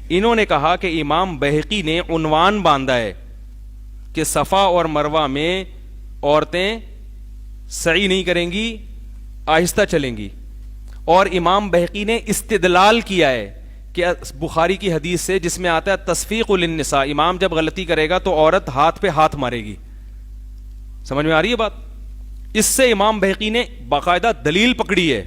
انہوں نے کہا کہ امام بہقی نے عنوان باندھا ہے کہ صفا اور مروہ میں عورتیں سعی نہیں کریں گی، آہستہ چلیں گی، اور امام بہقی نے استدلال کیا ہے کہ بخاری کی حدیث سے جس میں آتا ہے تصفیق للنساء، امام جب غلطی کرے گا تو عورت ہاتھ پہ ہاتھ مارے گی. سمجھ میں آ رہی ہے بات؟ اس سے امام بہقی نے باقاعدہ دلیل پکڑی ہے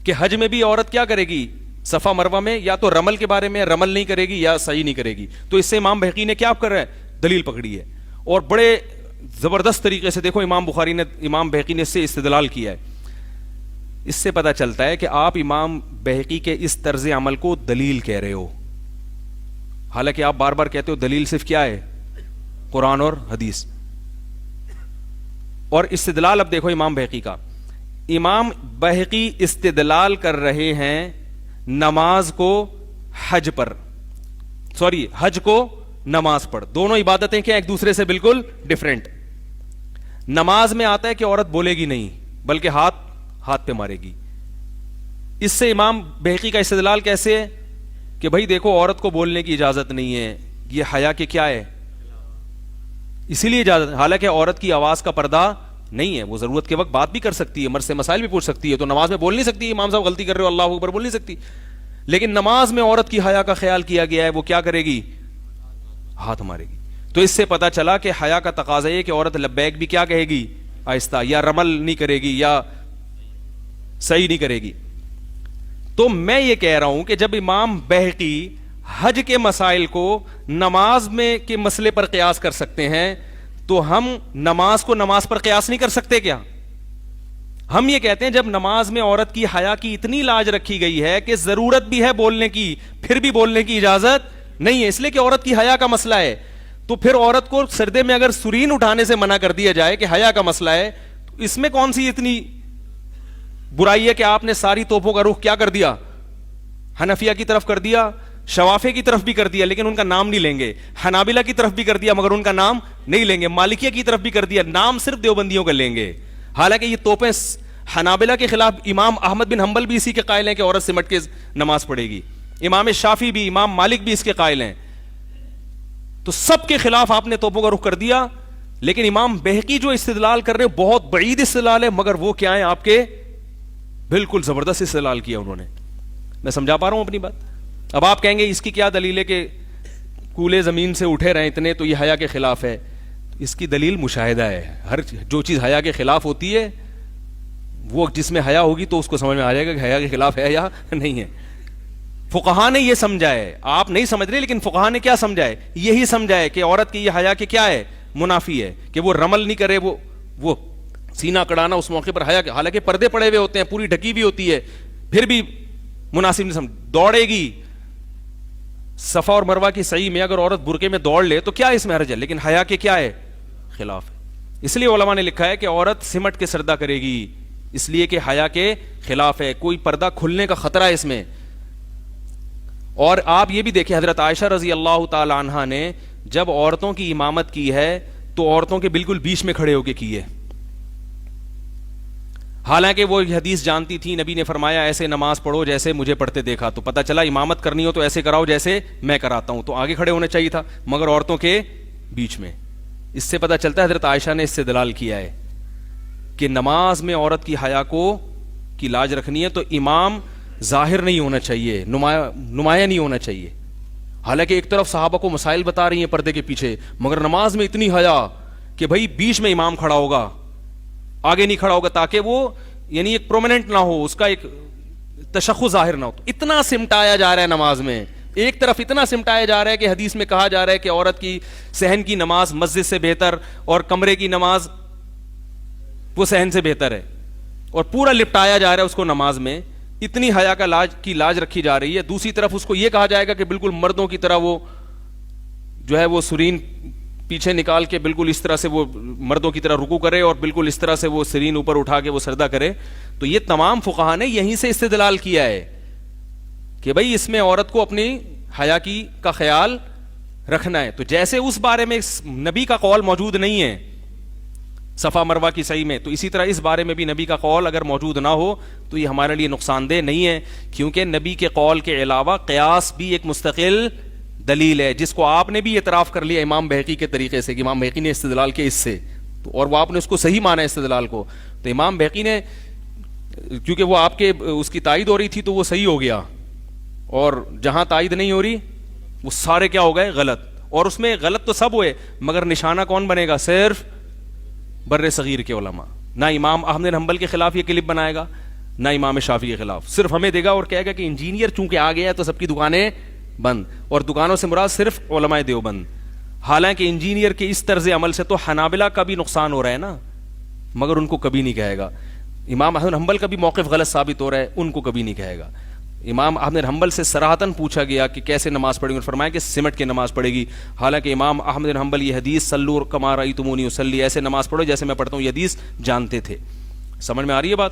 کہ حج میں بھی عورت کیا کرے گی، صفا مروہ میں یا تو رمل کے بارے میں رمل نہیں کرے گی یا سعی نہیں کرے گی. تو اس سے امام بہقی نے کیا کر رہا ہے، دلیل پکڑی ہے، اور بڑے زبردست طریقے سے دیکھو امام بہقی نے اس سے استدلال کیا ہے. اس سے پتہ چلتا ہے کہ آپ امام بہقی کے اس طرز عمل کو دلیل کہہ رہے ہو، حالانکہ آپ بار بار کہتے ہو دلیل صرف کیا ہے، قرآن اور حدیث. اور استدلال اب دیکھو امام بہقی کا. امام بہقی استدلال کر رہے ہیں نماز کو حج پر، حج کو نماز پر، دونوں عبادتیں کیا ایک دوسرے سے بالکل ڈیفرنٹ. نماز میں آتا ہے کہ عورت بولے گی نہیں بلکہ ہاتھ پہ مارے گی. اس سے امام بہقی کا استدلال کیسے ہے کہ بھائی دیکھو عورت کو بولنے کی اجازت نہیں ہے، یہ حیا کے کیا ہے، اسی لیے اجازت، حالانکہ عورت کی آواز کا پردہ نہیں ہے، وہ ضرورت کے وقت بات بھی کر سکتی ہے، مرد سے مسائل بھی پوچھ سکتی ہے. تو نماز میں بول نہیں سکتی، امام صاحب غلطی کر رہے ہو اللہ اکبر بول نہیں سکتی. لیکن نماز میں عورت کی حیا کا خیال کیا گیا ہے، وہ کیا کرے گی، ہاتھ مارے گی. تو اس سے پتا چلا کہ حیا کا تقاضا یہ کہ عورت لبیک بھی کیا کہے گی، آہستہ، یا رمل نہیں کرے گی یا صحیح نہیں کرے گی. تو میں یہ کہہ رہا ہوں کہ جب امام بہقی حج کے مسائل کو نماز میں کے مسئلے پر قیاس کر سکتے ہیں تو ہم نماز کو نماز پر قیاس نہیں کر سکتے کیا؟ ہم یہ کہتے ہیں جب نماز میں عورت کی حیا کی اتنی لاج رکھی گئی ہے کہ ضرورت بھی ہے بولنے کی، پھر بھی بولنے کی اجازت نہیں ہے، اس لیے کہ عورت کی حیا کا مسئلہ ہے. تو پھر عورت کو سردے میں اگر سرین اٹھانے سے منع کر دیا جائے کہ حیا کا مسئلہ ہے، تو اس میں کون سی اتنی برائی ہے کہ آپ نے ساری توپوں کا رخ کیا کر دیا، حنفیہ کی طرف کر دیا، شوافے کی طرف بھی کر دیا لیکن ان کا نام نہیں لیں گے، حنابلہ کی طرف بھی کر دیا مگر ان کا نام نہیں لیں گے، مالکیہ کی طرف بھی کر دیا، نام صرف دیوبندیوں کا لیں گے. حالانکہ یہ توپیں حنابلہ کے خلاف امام احمد بن حنبل بھی اسی کے قائل ہیں کہ عورت سمٹ کے نماز پڑھے گی، امام شافعی بھی، امام مالک بھی اس کے قائل ہیں. تو سب کے خلاف آپ نے توپوں کا رخ کر دیا. لیکن امام بہقی جو استدلال کر رہے ہیں بہت بعید استدلال ہے، مگر وہ کیا ہے آپ کے بالکل زبردست استدلال کیا انہوں نے. میں سمجھا پا رہا ہوں اپنی بات؟ اب آپ کہیں گے اس کی کیا دلیل ہے کہ کولے زمین سے اٹھے رہے اتنے تو یہ حیا کے خلاف ہے. اس کی دلیل مشاہدہ ہے. ہر جو چیز حیا کے خلاف ہوتی ہے وہ جس میں حیا ہوگی تو اس کو سمجھ میں آ جائے گا کہ حیا کے خلاف ہے یا نہیں ہے. فقہا نے یہ سمجھا ہے، آپ نہیں سمجھ رہے، لیکن فقہا نے کیا سمجھا ہے، یہی سمجھا ہے کہ عورت کی یہ حیا کے کیا ہے، منافی ہے، کہ وہ رمل نہیں کرے، وہ سینہ کڑانا اس موقع پر حیا کے، حالانکہ پردے پڑے ہوئے ہوتے ہیں، پوری ڈھکی بھی ہوتی ہے، پھر بھی مناسب نہیں سمجھ. دوڑے گی صفا اور مروہ کی سعی میں اگر عورت برقعے میں دوڑ لے تو کیا اس میں حرج ہے، لیکن حیا کے کیا ہے، خلاف ہے. اس لیے علماء نے لکھا ہے کہ عورت سمٹ کے سردہ کرے گی، اس لیے کہ حیا کے خلاف ہے، کوئی پردہ کھلنے کا خطرہ ہے اس میں. اور آپ یہ بھی دیکھیں حضرت عائشہ رضی اللہ تعالی عنہا نے جب عورتوں کی امامت کی ہے تو عورتوں کے بالکل بیچ میں کھڑے ہو کے کی ہے، حالانکہ وہ حدیث جانتی تھی، نبی نے فرمایا ایسے نماز پڑھو جیسے مجھے پڑھتے دیکھا. تو پتہ چلا امامت کرنی ہو تو ایسے کراؤ جیسے میں کراتا ہوں، تو آگے کھڑے ہونا چاہیے تھا مگر عورتوں کے بیچ میں. اس سے پتہ چلتا ہے حضرت عائشہ نے اس سے دلال کیا ہے کہ نماز میں عورت کی حیا کی لاج رکھنی ہے تو امام ظاہر نہیں ہونا چاہیے، نمایاں نہیں ہونا چاہیے. حالانکہ ایک طرف صحابہ کو مسائل بتا رہی ہیں پردے کے پیچھے، مگر نماز میں اتنی حیا کہ بھائی بیچ میں امام کھڑا ہوگا، آگے نہیں کھڑا ہوگا، تاکہ وہ یعنی ایک پرومیننٹ نہ ہو، اس کا ایک تشخص ظاہر نہ ہو. تو اتنا سمٹایا جا رہا ہے نماز میں، ایک طرف اتنا سمٹایا جا رہا ہے کہ حدیث میں کہا جا رہا ہے کہ عورت کی صحن کی نماز مسجد سے بہتر اور کمرے کی نماز وہ صحن سے بہتر ہے، اور پورا لپٹایا جا رہا ہے اس کو نماز میں، اتنی حیا کی لاج رکھی جا رہی ہے. دوسری طرف اس کو یہ کہا جائے گا کہ بالکل مردوں کی طرح وہ جو ہے وہ سرین پیچھے نکال کے بالکل اس طرح سے وہ مردوں کی طرح رکوع کرے اور بالکل اس طرح سے وہ سرین اوپر اٹھا کے وہ سردہ کرے. تو یہ تمام فقہا نے یہیں سے استدلال کیا ہے کہ بھائی اس میں عورت کو اپنی حیا کا خیال رکھنا ہے. تو جیسے اس بارے میں نبی کا قول موجود نہیں ہے صفا مروہ کی صحیح میں, تو اسی طرح اس بارے میں بھی نبی کا قول اگر موجود نہ ہو تو یہ ہمارے لیے نقصان دہ نہیں ہے, کیونکہ نبی کے قول کے علاوہ قیاس بھی ایک مستقل دلیل ہے, جس کو آپ نے بھی اعتراف کر لیا امام بہقی کے طریقے سے کہ امام بہقی نے استدلال کیا اس سے, تو اور وہ آپ نے اس کو صحیح مانا استدلال کو. تو امام بہقی نے, کیونکہ وہ آپ کے اس کی تائید ہو رہی تھی تو وہ صحیح ہو گیا, اور جہاں تائید نہیں ہو رہی وہ سارے کیا ہو گئے غلط. اور اس میں غلط تو سب ہوئے, مگر نشانہ کون بنے گا؟ صرف بر صغیر کے علماء. نہ امام احمد بن حنبل کے خلاف یہ کلپ بنائے گا, نہ امام شافعی کے خلاف, صرف ہمیں دے گا اور کہے گا کہ انجینئر چونکہ آ گیا ہے تو سب کی دکانیں بند, اور دکانوں سے مراد صرف علماء دیوبند. حالانکہ انجینئر کے اس طرز عمل سے تو حنابلہ کا بھی نقصان ہو رہا ہے نا, مگر ان کو کبھی نہیں کہے گا. امام احمد بن حنبل کا بھی موقف غلط ثابت ہو رہا ہے, ان کو کبھی نہیں کہے گا. امام احمد بن حنبل سے صراحتاً پوچھا گیا کہ کیسے نماز پڑھیں گے, اور فرمایا کہ سمٹ کے نماز پڑھے گی. حالانکہ امام احمد بن حنبل یہ حدیث صلو کما رأیتمونی اصلی, ایسے نماز پڑھو جیسے میں پڑھتا ہوں, یہ حدیث جانتے تھے. سمجھ میں آ رہی ہے بات؟